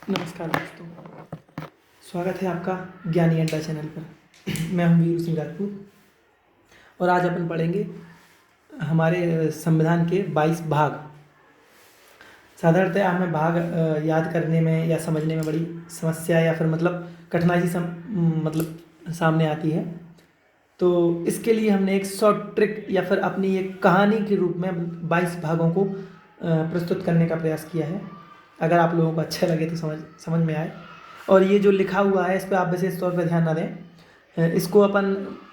नमस्कार दोस्तों, स्वागत है आपका ज्ञानी अड्डा चैनल पर। मैं हूं वीरू सिंह राजपूत और आज अपन पढ़ेंगे हमारे संविधान के 22 भाग। साधारणतः हमें भाग याद करने में या समझने में बड़ी समस्या या फिर मतलब कठिनाई मतलब सामने आती है। तो इसके लिए हमने एक शॉर्ट ट्रिक या फिर अपनी एक कहानी के रूप में 22 भागों को प्रस्तुत करने का प्रयास किया है। अगर आप लोगों को अच्छा लगे तो समझ में आए। और ये जो लिखा हुआ है इस पर आप विशेष तौर पर ध्यान ना दें। इसको अपन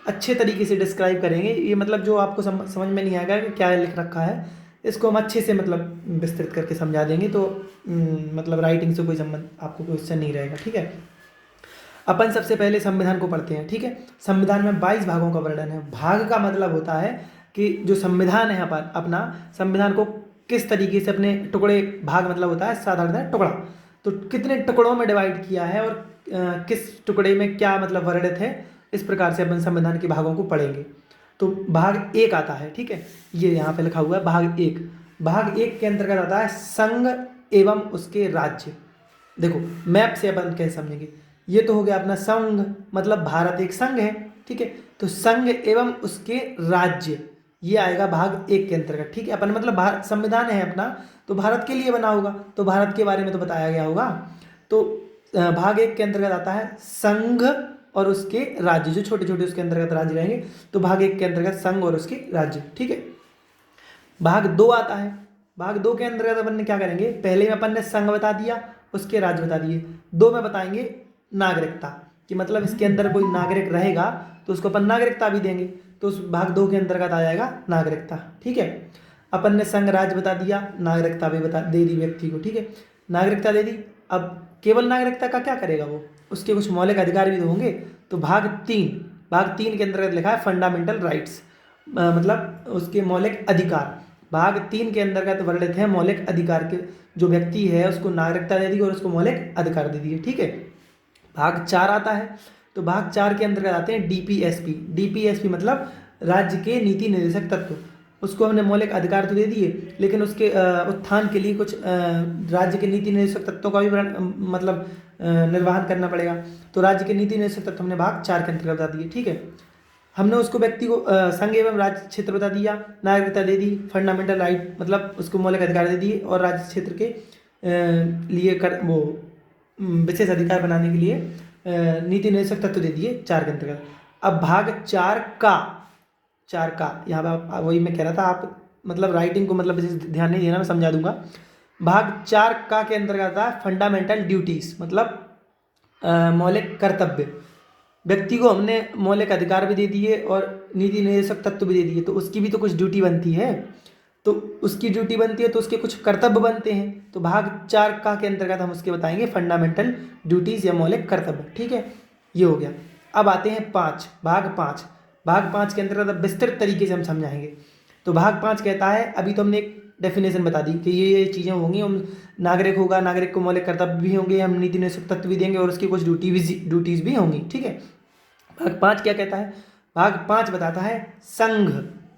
अच्छे तरीके से डिस्क्राइब करेंगे। ये मतलब जो आपको समझ में नहीं आएगा कि क्या लिख रखा है, इसको हम अच्छे से मतलब विस्तृत करके समझा देंगे। तो मतलब राइटिंग से कोई संबंध आपको क्वेश्चन नहीं रहेगा, ठीक है। अपन सबसे पहले संविधान को पढ़ते हैं, ठीक है। संविधान में 22 भागों का वर्णन है। भाग का मतलब होता है कि जो संविधान है अपना संविधान को किस तरीके से अपने टुकड़े, भाग मतलब होता है साधारणतः टुकड़ा, तो कितने टुकड़ों में डिवाइड किया है और किस टुकड़े में क्या मतलब वर्णित है, इस प्रकार से अपन संविधान के भागों को पढ़ेंगे। तो भाग 1 आता है, ठीक है। ये यहाँ पे लिखा हुआ है भाग 1। भाग 1 के अंतर्गत आता है संघ एवं उसके राज्य। देखो मैप से अपन कैसे समझेंगे। ये तो हो गया अपना संघ, मतलब भारत एक संघ है, ठीक है। तो संघ एवं उसके राज्य, ये आएगा भाग 1 के अंतर्गत, ठीक है। अपन मतलब भारत संविधान है अपना, तो भारत के लिए बना होगा, तो भारत के बारे में तो बताया गया होगा। तो भाग 1 के अंतर्गत आता है संघ और उसके राज्य, जो छोटे छोटे उसके अंतर्गत राज्य रहेंगे। तो भाग 1 के अंतर्गत संघ और उसके राज्य, ठीक है। भाग 2 आता है। भाग 2 के अंतर्गत अपन ने क्या करेंगे, पहले में अपन ने संघ बता दिया, उसके राज्य बता दिए। 2 में बताएंगे नागरिकता, कि मतलब इसके अंदर कोई नागरिक रहेगा तो उसको अपन नागरिकता भी देंगे। तो उस भाग 2 के अंतर्गत आ जाएगा नागरिकता, ठीक है। अपन ने संघ राज्य बता दिया, नागरिकता भी दे दी व्यक्ति को, ठीक है। नागरिकता दे दी। अब केवल नागरिकता का क्या करेगा वो, उसके कुछ मौलिक अधिकार भी तो होंगे। तो भाग 3 के अंतर्गत लिखा है फंडामेंटल राइट्स, मतलब उसके मौलिक अधिकार। भाग 3 के अंतर्गत वर्णित है मौलिक अधिकार के, जो व्यक्ति है उसको नागरिकता दे दी और उसको मौलिक अधिकार दे दिए, ठीक है। भाग 4 आता है। तो भाग 4 के अंतर्गत आते हैं डीपीएसपी। डीपीएसपी मतलब राज्य के नीति निर्देशक तत्व। उसको हमने मौलिक अधिकार तो दे दिए, लेकिन उसके उत्थान के लिए कुछ राज्य के नीति निर्देशक तत्वों का भी मतलब निर्वहन करना पड़ेगा। तो राज्य के नीति निर्देशक तत्व हमने भाग 4 के अंतर्गत बता दिए, ठीक है। हमने उसको व्यक्ति को संघ एवं राज्य क्षेत्र बता दिया, नागरिकता दे दी, फंडामेंटल राइट मतलब उसको मौलिक अधिकार दे दिए, और राज्य क्षेत्र के लिए वो विशेष अधिकार बनाने के लिए नीति निर्देशक तत्व दे दिए 4 के अंतर्गत। अब भाग 4 का यहाँ पर वही मैं कह रहा था, आप मतलब राइटिंग को मतलब विशेष ध्यान नहीं देना, मैं समझा दूंगा। भाग 4 का के अंतर्गत आता है फंडामेंटल ड्यूटीज, मतलब मौलिक कर्तव्य। व्यक्ति को हमने मौलिक अधिकार भी दे दिए और नीति निर्देशक तत्व भी दे दिए, तो उसकी भी तो कुछ ड्यूटी बनती है। तो उसकी ड्यूटी बनती है तो उसके कुछ कर्तव्य बनते हैं। तो भाग 4 का के अंतर्गत हम उसके बताएंगे फंडामेंटल ड्यूटीज या मौलिक कर्तव्य, ठीक है। ये हो गया। अब आते हैं भाग 5 के अंतर्गत अब विस्तृत तरीके से हम समझाएंगे। तो भाग 5 कहता है, अभी तो हमने एक डेफिनेशन बता दी कि ये चीज़ें होंगी, हम नागरिक होगा, नागरिक को मौलिक कर्तव्य भी होंगे, हम नीति निर्देशक तत्व भी देंगे और उसकी कुछ ड्यूटीज भी होंगी, ठीक है। भाग 5 क्या कहता है, भाग 5 बताता है संघ,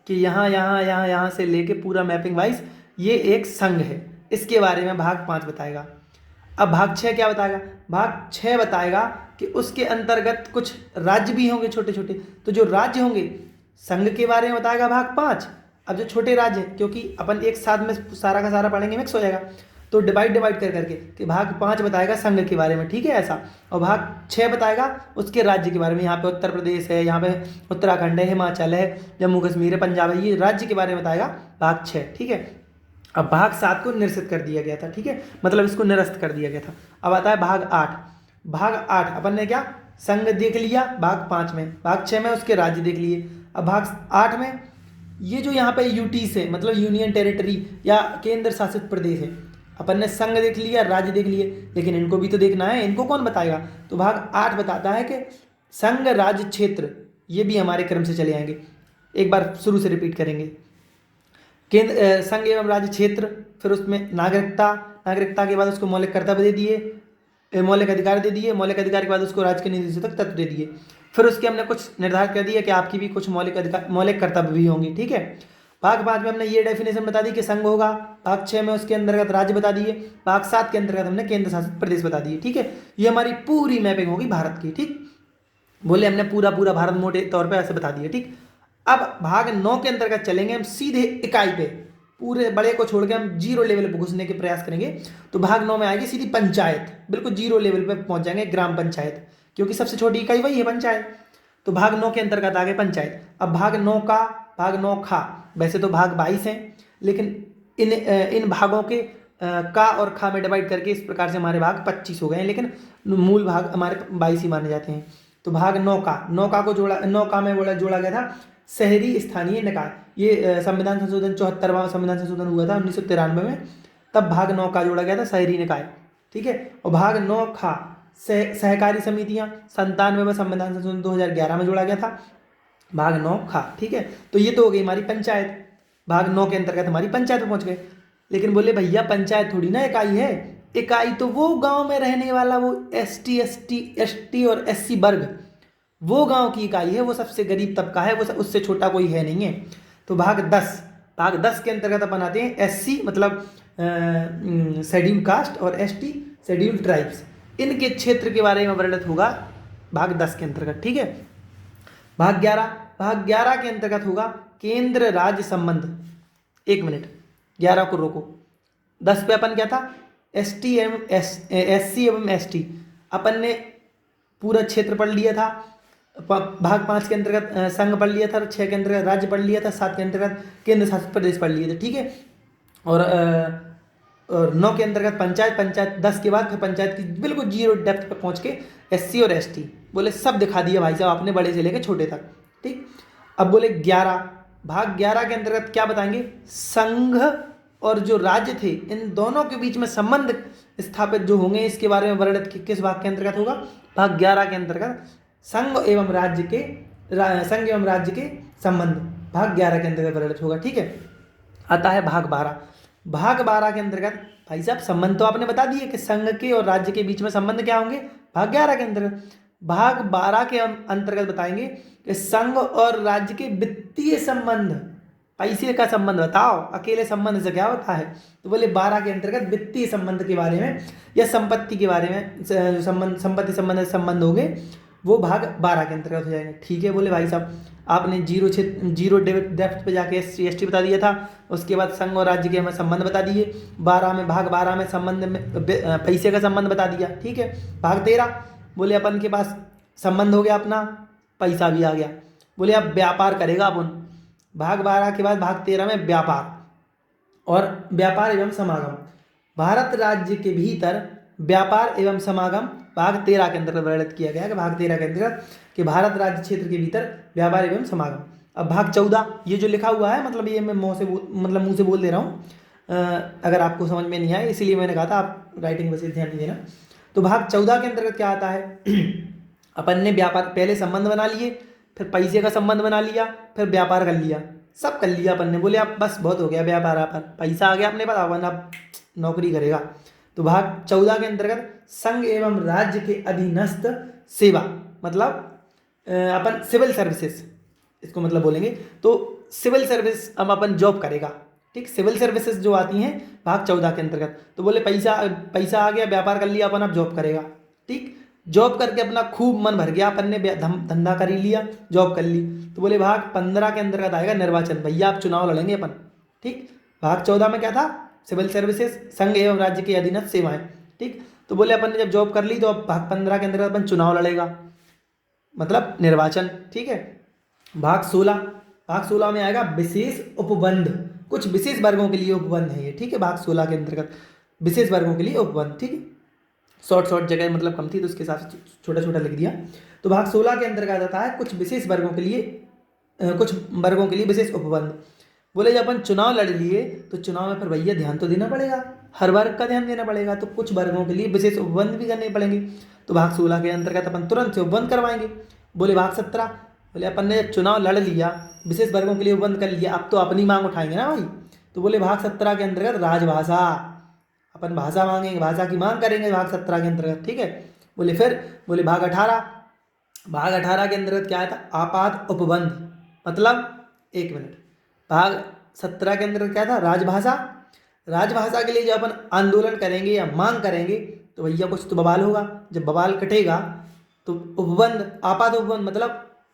कि यहाँ से लेके पूरा मैपिंग वाइज ये एक संघ है, इसके बारे में भाग 5 बताएगा। अब भाग 6 क्या बताएगा, भाग 6 बताएगा कि उसके अंतर्गत कुछ राज्य भी होंगे छोटे छोटे। तो जो राज्य होंगे संघ के बारे में बताएगा भाग 5। अब जो छोटे राज्य, क्योंकि अपन एक साथ में सारा का सारा पढ़ेंगे मिक्स हो जाएगा, तो डिवाइड कर करके कि भाग 5 बताएगा संघ के बारे में, ठीक है ऐसा। और भाग 6 बताएगा उसके राज्य के बारे में। यहाँ पे उत्तर प्रदेश है, यहाँ पे उत्तराखंड है, हिमाचल है, जम्मू कश्मीर है, पंजाब है, ये राज्य के बारे में बताएगा भाग 6, ठीक है। अब भाग 7 को निरसित कर दिया गया था, ठीक है, मतलब इसको निरस्त कर दिया गया था। अब आता है भाग 8। भाग 8 अपन ने क्या संघ देख लिया भाग 5 में, भाग 6 में उसके राज्य देख लिए। अब भाग 8 में ये जो यहाँ पे यूटीज है, मतलब यूनियन टेरिटरी या केंद्र शासित प्रदेश है, अपन ने संघ देख लिया, राज्य देख लिए, लेकिन इनको भी तो देखना है, इनको कौन बताएगा। तो भाग 8 बताता है कि संघ राज्य क्षेत्र, ये भी हमारे क्रम से चले आएंगे, एक बार शुरू से रिपीट करेंगे। केंद्र संघ एवं राज्य क्षेत्र, फिर उसमें नागरिकता के बाद उसको मौलिक कर्तव्य दे दिए, मौलिक अधिकार दे दिए, मौलिक अधिकार के बाद उसको राज्य के निर्देशक तत्व दे दिए। फिर उसके हमने कुछ निर्धारित कर दिया कि आपकी भी कुछ मौलिक कर्तव्य भी होंगे, ठीक है। भाग 5 में हमने ये डेफिनेशन बता दी कि संघ होगा। भाग 6 में उसके अंतर्गत राज्य बता दिए। भाग 7 के अंतर्गत हमने केंद्र शासित प्रदेश बता दिए। ठीक है, ये हमारी पूरी मैपिंग होगी भारत की। ठीक, बोले हमने पूरा पूरा भारत मोटे तौर पे ऐसे बता दिया। ठीक, अब भाग 9 के अंतर्गत चलेंगे हम सीधे इकाई पे, पूरे बड़े को छोड़ के हम जीरो लेवल पे घुसने के प्रयास करेंगे। तो भाग 9 में आएगी सीधी पंचायत, बिल्कुल जीरो लेवल पे पहुंच जाएंगे, ग्राम पंचायत, क्योंकि सबसे छोटी इकाई वही है पंचायत। तो भाग 9 के अंतर्गत आ गए पंचायत। अब भाग 9 का, भाग 9 खा, वैसे तो भाग 22 हैं, लेकिन इन भागों के का और खा में डिवाइड करके इस प्रकार से हमारे भाग 25 हो गए हैं, लेकिन मूल भाग हमारे 22 ही माने जाते हैं। तो भाग 9 का, 9 का को जोड़ा, 9 का में जोड़ा गया था शहरी स्थानीय निकाय। ये संविधान संशोधन 74वां संविधान संशोधन हुआ था 1993 में, तब भाग 9 का जोड़ा गया था शहरी निकाय। ठीक है, और भाग 9 खा सहकारी समितियां 97वें संविधान संशोधन 2011 में जोड़ा गया था, भाग 9 खा। ठीक है, तो ये तो हो गई हमारी पंचायत। भाग 9 के अंतर्गत हमारी पंचायत में पहुंच गए। लेकिन बोले भैया पंचायत थोड़ी ना इकाई है, इकाई तो वो गांव में रहने वाला वो एसटी और एससी वर्ग, वो गांव की इकाई है, वो सबसे गरीब तबका है, वो उससे छोटा कोई है नहीं है। तो भाग 10, भाग 10 के अंतर्गत अपन आते हैं एससी मतलब शेड्यूल कास्ट और एसटी शेड्यूल ट्राइब्स, इनके क्षेत्र के बारे में वर्णित होगा भाग 10 के अंतर्गत। ठीक है, भाग 11, भाग 11 के अंतर्गत होगा केंद्र राज्य संबंध। 1 मिनट, 11 को रोको। 10 पे अपन क्या था, एसटी एवं एससी एवं एसटी, अपन ने पूरा क्षेत्र पढ़ लिया था। भाग 5 के अंतर्गत संघ पढ़ लिया था, 6 के अंतर्गत राज्य पढ़ लिया था, 7 के अंतर्गत केंद्र शासित प्रदेश पढ़ लिए थे। ठीक है, और 9 के अंतर्गत पंचायत, पंचायत 10 के बाद फिर पंचायत की बिल्कुल जीरो डेप्थ पे पहुंच के एससी और एसटी, बोले सब दिखा दिया भाई साहब आपने, बड़े से लेकर छोटे तक। ठीक, अब बोले 11, भाग 11 के अंतर्गत क्या बताएंगे, संघ और जो राज्य थे इन दोनों के बीच में संबंध स्थापित जो होंगे, इसके बारे में वर्णित किस भाग के अंतर्गत होगा, भाग 11 के अंतर्गत संघ एवं राज्य के संबंध, भाग 11 के अंतर्गत वर्णित होगा। ठीक है, आता है भाग 12। भाग 12 के अंतर्गत भाई साहब संबंध तो आपने बता दिए कि संघ के और राज्य के बीच में संबंध क्या होंगे, भाग 11 के अंतर्गत। भाग 12 के अंतर्गत बताएंगे कि संघ और राज्य के वित्तीय संबंध, पैसे का संबंध बताओ, अकेले संबंध से क्या होता है। तो बोले 12 के अंतर्गत वित्तीय संबंध के बारे में या संपत्ति के बारे में संबंध, संपत्ति संबंध हो गए, वो भाग 12 के अंतर्गत हो जाएंगे। ठीक है, बोले भाई साहब आपने जीरो डेप्थ पे जाके एसटी बता दिया था, उसके बाद संघ और राज्य के हमें संबंध बता दिए। 12 में, भाग 12 में संबंध में पैसे का संबंध बता दिया। ठीक है, भाग 13 बोले अपन के पास संबंध हो गया अपना, पैसा भी आ गया, बोले अब व्यापार करेगा अपन। भाग 12 के बाद भाग 13 में व्यापार और व्यापार एवं समागम, भारत राज्य के भीतर व्यापार एवं समागम भाग 13 के अंतर्गत वर्णित किया गया है। भाग 13 के अंतर्गत कि भारत राज्य क्षेत्र के भीतर व्यापार एवं समागम। अब भाग 14 ये जो लिखा हुआ है, मतलब ये मैं मुंह से बोल दे रहा हूँ, अगर आपको समझ में नहीं आए इसीलिए मैंने कहा था आप राइटिंग वैसे ध्यान नहीं देना। तो भाग 14 के अंतर्गत क्या आता है अपन ने व्यापार पहले संबंध बना लिए, फिर पैसे का संबंध बना लिया, फिर व्यापार कर लिया, सब कर लिया अपन ने। बोले अब बस बहुत हो गया व्यापार, अपन पैसा आ गया अपने पास, अपन अब नौकरी करेगा। तो भाग 14 के अंतर्गत संघ एवं राज्य के अधीनस्थ सेवा, मतलब अपन सिविल सर्विसेज इसको मतलब बोलेंगे, तो सिविल सर्विस अब अपन जॉब करेगा। ठीक, सिविल सर्विसेज जो आती हैं भाग 14 के अंतर्गत। तो बोले पैसा आ गया, व्यापार कर लिया अपन, अब जॉब करेगा। ठीक, जॉब करके अपना खूब मन भर गया, अपन ने धंधा कर ही लिया, जॉब कर ली। तो बोले भाग 15 के अंतर्गत आएगा निर्वाचन, भैया आप चुनाव लड़ेंगे अपन। ठीक, भाग 14 में क्या था, सिविल सर्विसेज, संघ एवं राज्य के अधीनस्थ सेवाएं। ठीक, तो बोले अपन ने जब जॉब कर ली तो अब भाग 15 के अंतर्गत अपन चुनाव लड़ेगा, मतलब निर्वाचन। ठीक है, भाग 16 में आएगा विशेष उपबंध, कुछ विशेष वर्गों के लिए उपबंध है ये। ठीक है, भाग 16 के अंतर्गत विशेष वर्गों के लिए उपबंध। ठीक है, शॉर्ट जगह मतलब कम थी तो उसके हिसाब से छोटा छोटा लिख दिया। तो भाग 16 के अंतर्गत आता है कुछ वर्गों के लिए विशेष उपबंध। बोले जब अपन चुनाव लड़ लिए तो चुनाव में फिर भैया ध्यान तो देना पड़ेगा, हर वर्ग का ध्यान देना पड़ेगा, तो कुछ वर्गों के लिए विशेष उपबंध भी करने पड़ेंगे। तो भाग 16 के अंतर्गत अपन तुरंत से उपबंध करवाएंगे। बोले भाग 17, बोले अपन ने जब चुनाव लड़ लिया, विशेष वर्गों के लिए उपबंध कर लिया, अब तो अपनी मांग उठाएंगे ना भाई। तो बोले भाग 17 के अंतर्गत राजभाषा, अपन भाषा मांगेंगे, भाषा की मांग करेंगे भाग 17 के अंतर्गत। ठीक है, बोले भाग 18 के अंतर्गत क्या आया था, आपात उपबंध, मतलब 1 मिनट, भाग 17 के अंदर क्या था, राजभाषा। राजभाषा के लिए जब अपन आंदोलन करेंगे या मांग करेंगे तो भैया कुछ तो बवाल होगा। जब बवाल कटेगा तो उपबंध, आपात उपबंध, मतलब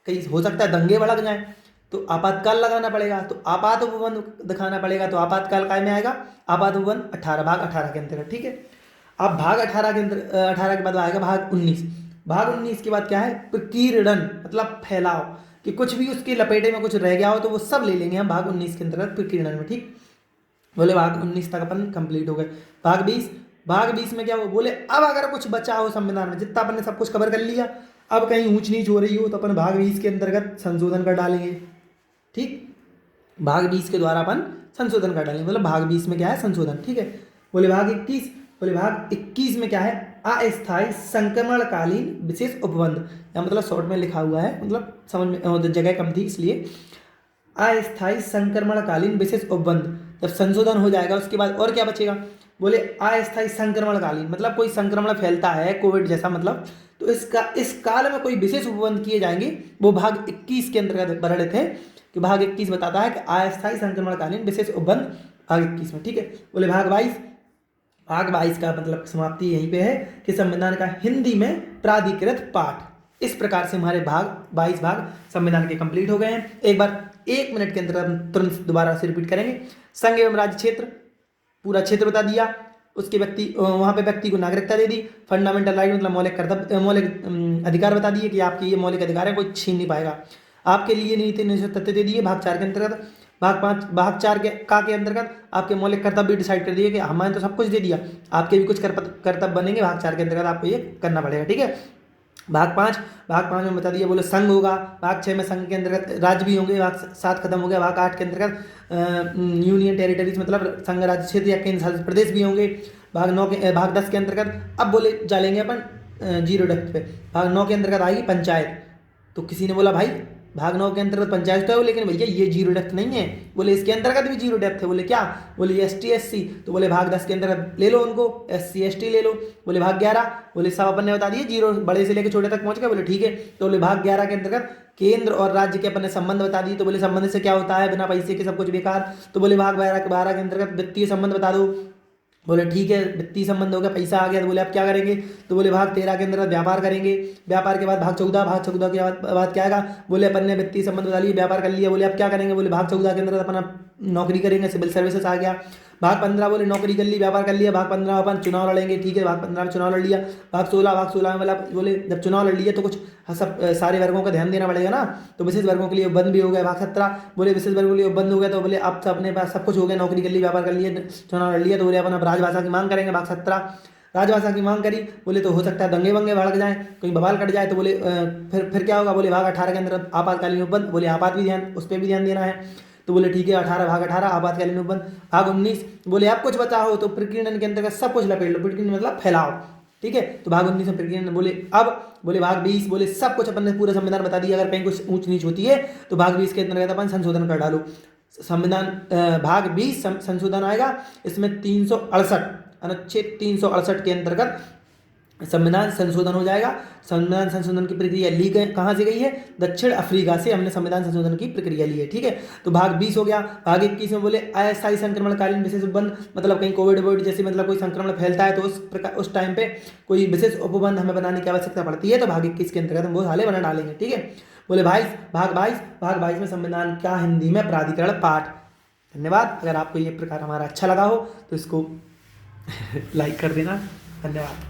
कहीं हो सकता है दंगे भड़क जाए तो आपातकाल लगाना पड़ेगा, तो आपात उपबंध दिखाना पड़ेगा। तो आपातकाल काय में आएगा, आपात उपबंध 18, भाग 18 के अंतर्गत। ठीक है, अब भाग 18 के अंदर 18 के बाद आएगा भाग 19। भाग 19 के बाद क्या है, प्रकीर्णन, मतलब फैलाव, कि कुछ भी उसके लपेटे में कुछ रह गया हो तो वो सब ले लेंगे हम भाग 19 के अंतर्गत प्रकीर्णन में। ठीक, बोले भाग 19 तक अपन कंप्लीट हो गए। भाग 20, भाग 20 में क्या हो, बोले अब अगर कुछ बचा हो संविधान में, जितना अपन ने सब कुछ कवर कर लिया, अब कहीं ऊंच नीच हो रही हो तो अपन भाग 20 के अंतर्गत संशोधन कर डालेंगे। ठीक, भाग 20 के द्वारा अपन संशोधन कर डालेंगे, मतलब भाग 20 में क्या है, संशोधन। ठीक है, बोले भाग 21, बोले भाग 21 में क्या है, अस्थायी संक्रमणकालीन विशेष उपबंध, या मतलब शॉर्ट में लिखा हुआ है, मतलब समझ में जगह कम थी इसलिए। अस्थायी संक्रमणकालीन विशेष उपबंध, जब संशोधन हो जाएगा उसके बाद और क्या बचेगा, बोले अस्थायी संक्रमणकालीन, मतलब कोई संक्रमण फैलता है कोविड जैसा, मतलब तो इस काल में कोई विशेष उपबंध किए जाएंगे, वो भाग 21 के अंतर्गत वर्णित है। कि भाग 21 बताता है कि अस्थायी संक्रमणकालीन विशेष उपबंध भाग 21 में। ठीक है, बोले भाग 22, भाग 22 का मतलब समाप्ति यहीं पे है कि संविधान का हिंदी में प्राधिकृत पाठ। इस प्रकार से हमारे भाग 22 भाग संविधान के कंप्लीट हो गए हैं। एक बार 1 मिनट के अंदर तुरंत दोबारा से रिपीट करेंगे। संघ एवं राज्य क्षेत्र, पूरा क्षेत्र बता दिया, उसके व्यक्ति, वहाँ पे व्यक्ति को नागरिकता दे दी। फंडामेंटल राइट मतलब मौलिक कर्तव्य, मौलिक अधिकार बता दिए कि आपके ये मौलिक अधिकार है, कोई छीन नहीं पाएगा। आपके लिए नीति निश्चित तथ्य दे दिए भाग 4 के अंतर्गत। भाग 4 के अंतर्गत आपके मौलिक कर्तव्य डिसाइड कर दिए कि हमारे तो सब कुछ दे दिया, आपके भी कुछ कर्तव्य बनेंगे, भाग 4 के अंतर्गत आपको ये करना पड़ेगा। ठीक है, भाग 5 में बता दिया, बोले संघ होगा। भाग 6 में संघ के अंतर्गत राज्य भी होंगे। भाग 7 खत्म हो गया। भाग 8 के अंतर्गत यूनियन टेरिटरीज मतलब संघ राज्य क्षेत्र या केंद्र शासित प्रदेश भी होंगे। भाग 10 के अंतर्गत अब बोले चलेंगे अपन जीरो डेप्थ पे। भाग 9 के अंतर्गत आएगी पंचायत। तो किसी ने बोला भाई भाग 9 के अंतर्गत पंचायत तो है, लेकिन भैया ये जीरो डेप्थ नहीं है। बोले इसके अंतर्गत भी जीरो डेप्थ है। बोले क्या, बोले ST SC। तो बोले भाग 10 के अंतर्गत ले लो उनको, SC ST ले लो। बोले भाग 11, बोले सब अपन ने बता दिए, जीरो बड़े से लेकर छोटे तक पहुंच गए। बोले ठीक है। तो बोले भाग 11 के अंतर्गत केंद्र और राज्य के अपन ने संबंध बता दिए। तो बोले संबंध से क्या होता है, बिना पैसे के सब कुछ बेकार। तो बोले भाग 12 के अंतर्गत वित्तीय संबंध बता दो। बोले ठीक है, वित्तीय संबंध हो गया, पैसा आ गया। तो बोले आप क्या करेंगे, तो बोले भाग 13 के अंदर व्यापार करेंगे। व्यापार के बाद भाग 14 के बाद क्या आएगा, बोले अपन ने वित्तीय संबंध बता लिए, व्यापार कर लिया। बोले आप क्या करेंगे, बोले भाग 14 के अंदर अपन नौकरी करेंगे, सिविल सर्विसेज आ गया। भाग 15 बोले नौकरी कर ली, व्यापार कर लिया। भाग 15 अपन चुनाव लड़ेंगे। ठीक है, भाग 15 में चुनाव लड़ लिया। भाग 16 में मतलब बोले जब चुनाव लड़ लिया तो कुछ सब सारे वर्गों का ध्यान देना पड़ेगा ना, तो विशेष वर्गों के लिए बंद भी हो गया। भाग 17 बोले विशेष वर्गों के लिए बंद हो गया। तो बोले अब अपने पास सब कुछ हो गया, नौकरी कर ली, व्यापार कर लिया, चुनाव लड़ लिया। तो बोले अपन अब राजभाषा की मांग करेंगे। भाग 17 राजभाषा की मांग करी। बोले तो हो सकता है दंगे वंगे भड़क जाए, कहीं बवाल कट जाए। तो बोले फिर क्या होगा, बोले भाग 18 के अंदर आपातकालीन उपबंध। बोले आपात भी ध्यान, उस पर भी ध्यान देना है। तो बोले ठीक है, भाग 18 आपातकालीन उपबंध। भाग 19 बोले आप कुछ बचा हो तो प्रकीर्णन के अंतर्गत सब कुछ लपेट लो। प्रकीर्णन मतलब फैलाओ। ठीक है, तो भाग 19 में प्रकीर्णन। बोले अब बोले भाग 20 बोले सब कुछ अपन ने पूरा संविधान बता दिया। अगर कहीं कुछ ऊंच नीच होती है तो भाग 20 के अंतर्गत अपन संशोधन कर डालो। संविधान भाग 20 संशोधन आएगा। इसमें 368 अनुच्छेद 368 के अंतर्गत संविधान संशोधन हो जाएगा। संविधान संशोधन की प्रक्रिया ली गई, कहाँ से गई है, दक्षिण अफ्रीका से हमने संविधान संशोधन की प्रक्रिया ली है। ठीक है, तो भाग 20 हो गया। भाग 21 में बोले अस्थायी संक्रमणकालीन विशेष उपबंध, मतलब कहीं कोविड जैसे मतलब कोई संक्रमण फैलता है तो उस टाइम पे कोई विशेष उपबंध हमें बनाने की आवश्यकता पड़ती है। तो भाग 21 के अंतर्गत हम वो हाले बना डालेंगे। ठीक है, बोले भाग 22 में संविधान का हिंदी में प्राधिकरण पाठ। धन्यवाद। अगर आपको ये प्रकार हमारा अच्छा लगा हो तो इसको लाइक कर देना। धन्यवाद।